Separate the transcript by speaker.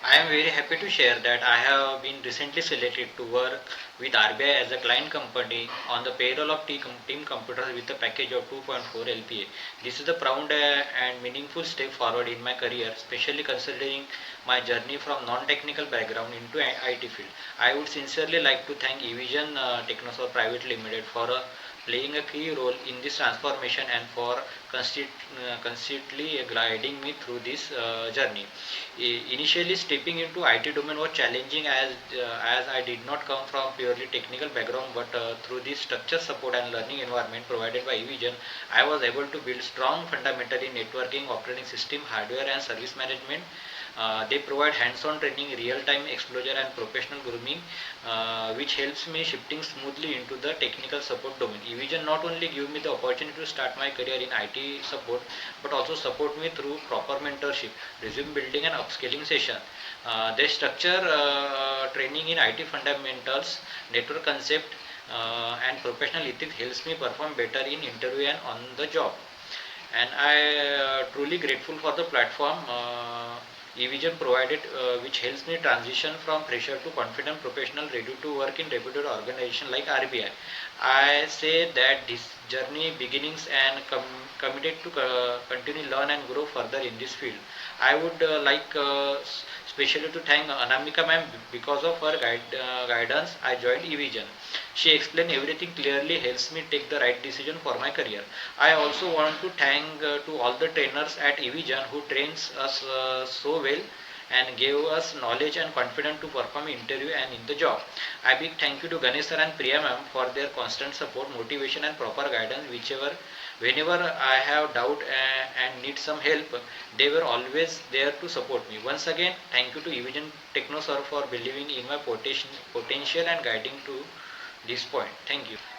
Speaker 1: I am very happy to share that I have been recently selected to work with RBI as a client company on the payroll of Team Computers with a package of 2.4 LPA. This is a proud and meaningful step forward in my career, especially considering my journey from non-technical background into IT field. I would sincerely like to thank eVision Technosol Private Limited for playing a key role in this transformation and for consistently guiding me through this journey. Initially, stepping into IT domain was challenging as I did not come from purely technical background, but through this structured support and learning environment provided by eVision, I was able to build strong fundamental in networking, operating system, hardware, and service management. They provide hands-on training, real-time exposure, and professional grooming, which helps me shifting smoothly into the technical support domain. eVision not only give me the opportunity to start my career in IT support, but also support me through proper mentorship, resume building, and upscaling session. They structure training in IT fundamentals, network concept, and professional ethics helps me perform better in interview and on the job. And I truly grateful for the platform eVision provided, which helps me transition from fresher to confident professional ready to work in reputed organization like RBI. I say that this journey beginnings and committed to continue learn and grow further in this field. I would like especially to thank Anamika ma'am because of her guidance. I joined eVision. She explained everything clearly, helps me take the right decision for my career. I also want to thank to all the trainers at eVision who trains us so well and gave us knowledge and confidence to perform interview and in the job. A big thank you to Ganesh sir and Priya ma'am for their constant support, motivation and proper guidance whenever I have doubt and need some help, they were always there to support me. Once again, thank you to eVision Techno sir for believing in my potential and guiding to this point. Thank you.